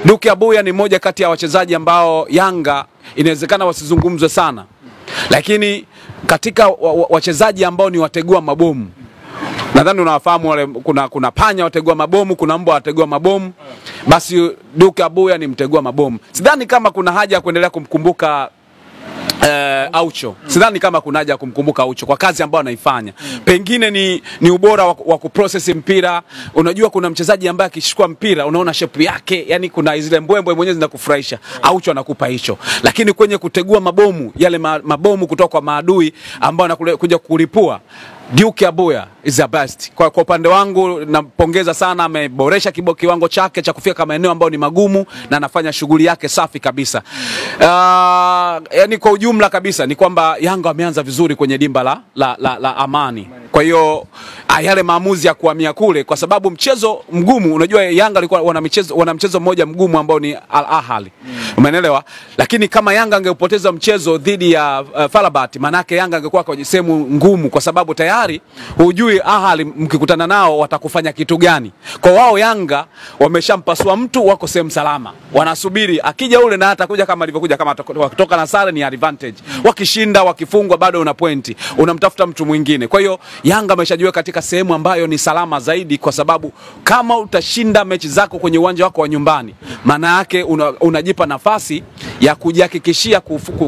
Duke Abuya ni moja kati ya wachezaji ambao Yanga inawezekana wasizungumzwe sana, lakini katika wachezaji ambao ni wategua mabomu, nadhani unawafahamu wale, kuna panya wategua mabomu, kuna mbwa wategua mabomu, basi Duke Abuya ni mtegua mabomu. Sidhani kama kuna haja ya kuendelea kumkumbuka Aucho. Sidhani kama kuna haja kumkumbuka Aucho kwa kazi ambayo anaifanya. Pengine ni ubora wa kuprocess mpira. Unajua kuna mchezaji ambaye akishikwa mpira unaona shape yake, yani kuna zile mbwembwe mwenyewe zinakufurahisha. Aucho anakupa hicho. Lakini kwenye kutegua mabomu, yale mabomu kutoka kwa maadui ambao anakuja kulipua, Duke Abuya is the best. Kwa upande wangu nampongeza sana, ameboresha kiwango chake cha kufika kama eneo ambao ni magumu na anafanya shughuli yake safi kabisa. Yani kwa ujumla kabisa ni kwamba Yanga wameanza vizuri kwenye dimba la Amani. Kwa hiyo yale maamuzi ya kuhamia kule, kwa sababu mchezo mgumu, unajua Yanga alikuwa wana mchezo mmoja mgumu ambao ni Al Ahly. Umeelewa? Lakini kama Yanga angepoteza mchezo dhidi ya Falabat, manake Yanga angekuwa kwenye sehemu ngumu, kwa sababu tayari hujui Ahly mkikutana nao watakufanya kitu gani. Kwa wao Yanga wameshampasua mtu, wako sehemu salama. Wanasubiri akija ule na atakuja kama alivyokuja, kama kutoka na sare ni advantage. Wakishinda, wakifungwa bado una pointi, unamtafuta mtu mwingine. Kwa hiyo Yanga ameshajua katika sehemu ambayo ni salama zaidi, kwa sababu kama utashinda mechi zako kwenye uwanja wako wa nyumbani, maana yake unajipa nafasi ya kujihakikishia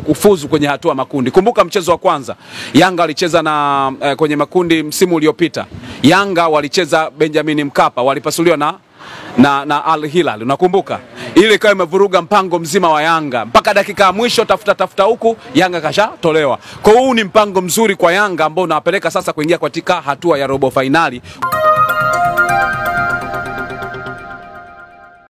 kufuzu kwenye hatua makundi. Kumbuka mchezo wa kwanza Yanga walicheza na kwenye makundi msimu uliopita. Yanga walicheza Benjamin Mkapa, walipasuliwa na Al Hilal. Unakumbuka? Ile ikawa imevuruga mpango mzima wa Yanga. Mpaka dakika ya mwisho tafuta huku Yanga kashatolewa. Kwa hiyo huu ni mpango mzuri kwa Yanga ambao unawapeleka sasa kuingia katika hatua ya robo finali.